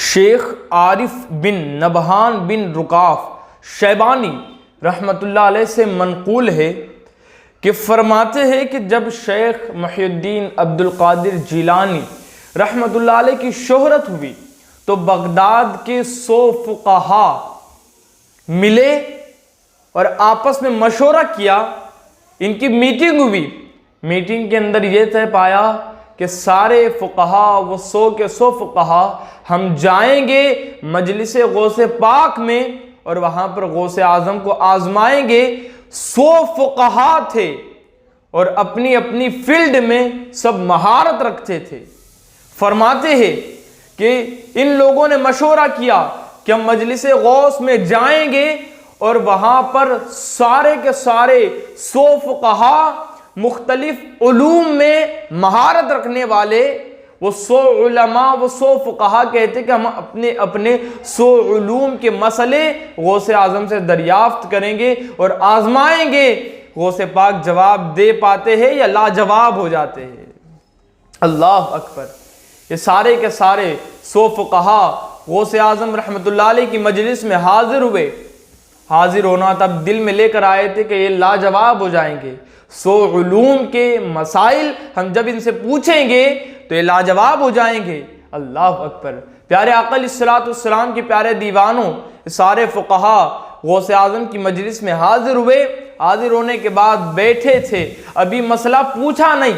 شیخ عارف بن نبہان بن رکاف شیبانی رحمۃ اللہ علیہ سے منقول ہے کہ فرماتے ہیں کہ جب شیخ محی الدین عبد القادر جیلانی رحمۃ اللہ علیہ کی شہرت ہوئی تو بغداد کے 100 فقہا ملے اور آپس میں مشورہ کیا. ان کی میٹنگ ہوئی. میٹنگ کے اندر یہ طے پایا کہ سارے فقہا وہ 100 کے 100 فقہا ہم جائیں گے مجلس غوث پاک میں اور وہاں پر غوث اعظم کو آزمائیں گے. 100 فقہا تھے اور اپنی اپنی فیلڈ میں سب مہارت رکھتے تھے. فرماتے ہیں کہ ان لوگوں نے مشورہ کیا کہ ہم مجلس غوث میں جائیں گے اور وہاں پر سارے کے سارے 100 فقہا مختلف علوم میں مہارت رکھنے والے وہ 100 علماء وہ 100 فقہا کہتے کہ ہم اپنے اپنے 100 علوم کے مسئلے غوث اعظم سے دریافت کریں گے اور آزمائیں گے. غوث پاک جواب دے پاتے ہیں یا لاجواب ہو جاتے ہیں. اللہ اکبر. یہ سارے کے سارے 100 فقہا غوث اعظم رحمۃ اللہ علیہ کی مجلس میں حاضر ہوئے. حاضر ہونا تب دل میں لے کر آئے تھے کہ یہ لاجواب ہو جائیں گے. 100 علوم کے مسائل ہم جب ان سے پوچھیں گے تو یہ لاجواب ہو جائیں گے. اللہ اکبر. پیارے آقا علیہ الصلوۃ والسلام کے پیارے دیوانوں سارے فقہا غوث اعظم کی مجلس میں حاضر ہوئے. حاضر ہونے کے بعد بیٹھے تھے. ابھی مسئلہ پوچھا نہیں.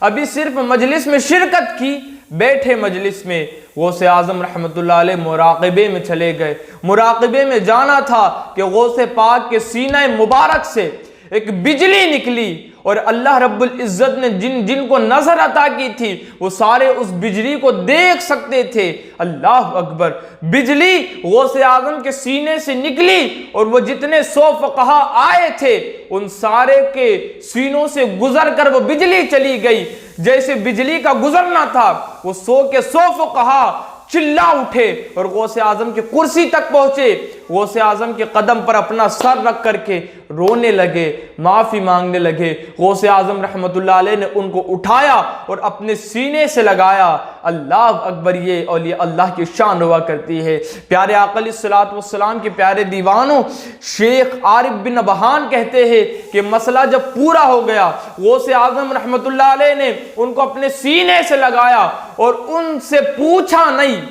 ابھی صرف مجلس میں شرکت کی. بیٹھے مجلس میں غوث اعظم رحمۃ اللہ علیہ مراقبے میں چلے گئے. مراقبے میں جانا تھا کہ غوث پاک کے سینہ مبارک سے ایک بجلی نکلی اور اللہ رب العزت نے جن کو نظر عطا کی تھی وہ سارے اس بجلی کو دیکھ سکتے تھے. اللہ اکبر. بجلی غوث اعظم کے سینے سے نکلی اور وہ جتنے 100 فقہا آئے تھے ان سارے کے سینوں سے گزر کر وہ بجلی چلی گئی. جیسے بجلی کا گزرنا تھا وہ 100 کے 100 فقہا چلا اٹھے اور غوث اعظم کی کرسی تک پہنچے. غوث اعظم کے قدم پر اپنا سر رکھ کر کے رونے لگے, معافی مانگنے لگے. غوث اعظم رحمۃ اللہ علیہ نے ان کو اٹھایا اور اپنے سینے سے لگایا. اللہ اکبر. یہ اولیاء اللہ کی شان ہوا کرتی ہے. پیارے آقا علیہ الصلوۃ والسلام کے پیارے دیوانوں شیخ عارف بن نبہان کہتے ہیں کہ مسئلہ جب پورا ہو گیا غوث اعظم رحمۃ اللہ علیہ نے ان کو اپنے سینے سے لگایا اور ان سے پوچھا نہیں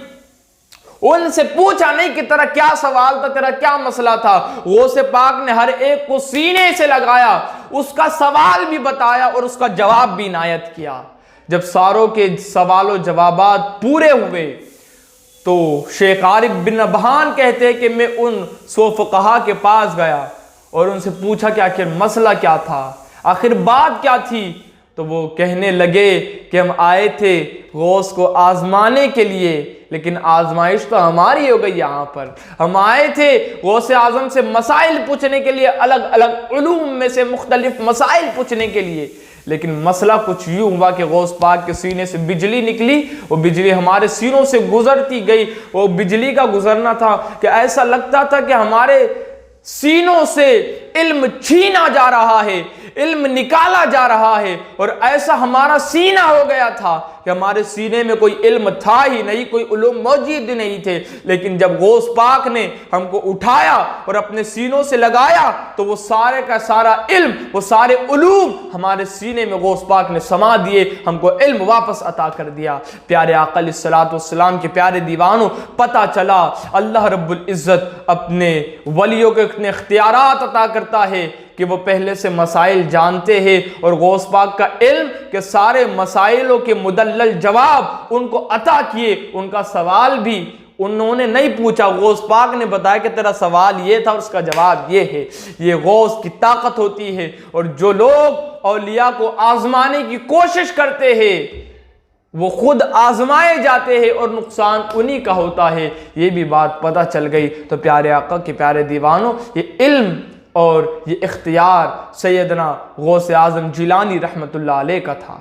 کہ تیرا کیا سوال تھا, تیرا کیا مسئلہ تھا. غوث پاک نے ہر ایک کو سینے سے لگایا, اس کا سوال بھی بتایا اور اس کا جواب بھی عنایت کیا. جب ساروں کے سوال و جوابات پورے ہوئے تو شیخ عارف بن نبہان کہتے ہیں کہ میں ان 100 فقہا کے پاس گیا اور ان سے پوچھا کہ آخر مسئلہ کیا تھا, آخر بات کیا تھی. تو وہ کہنے لگے کہ ہم آئے تھے غوث کو آزمانے کے لیے لیکن آزمائش تو ہماری ہو گئی. یہاں پر ہم آئے تھے غوث اعظم سے مسائل پوچھنے کے لیے, الگ الگ علوم میں سے مختلف مسائل پوچھنے کے لیے, لیکن مسئلہ کچھ یوں ہوا کہ غوث پاک کے سینے سے بجلی نکلی. وہ بجلی ہمارے سینوں سے گزرتی گئی. وہ بجلی کا گزرنا تھا کہ ایسا لگتا تھا کہ ہمارے سینوں سے علم چھینا جا رہا ہے, علم نکالا جا رہا ہے. اور ایسا ہمارا سینہ ہو گیا تھا کہ ہمارے سینے میں کوئی علم تھا ہی نہیں, کوئی علوم موجود نہیں تھے. لیکن جب غوث پاک نے ہم کو اٹھایا اور اپنے سینوں سے لگایا تو وہ سارے کا سارا علم, وہ سارے علوم ہمارے سینے میں غوث پاک نے سما دیے, ہم کو علم واپس عطا کر دیا. پیارے آقا علیہ الصلوۃ والسلام کے پیارے دیوانوں پتہ چلا اللہ رب العزت اپنے ولیوں کے اختیارات عطا کرتا ہے کہ وہ پہلے سے مسائل جانتے ہیں اور غوث پاک کا علم کہ سارے مسائلوں کے مدلل جواب ان کو عطا کیے. ان کا سوال بھی انہوں نے نہیں پوچھا, غوث پاک نے بتایا کہ تیرا سوال یہ تھا اور اس کا جواب یہ ہے. یہ غوث کی طاقت ہوتی ہے. اور جو لوگ اولیاء کو آزمانے کی کوشش کرتے ہیں وہ خود آزمائے جاتے ہیں اور نقصان انہی کا ہوتا ہے. یہ بھی بات پتہ چل گئی. تو پیارے آقا کے پیارے دیوانوں یہ علم اور یہ اختیار سیدنا غوث اعظم جیلانی رحمۃ اللہ علیہ کا تھا.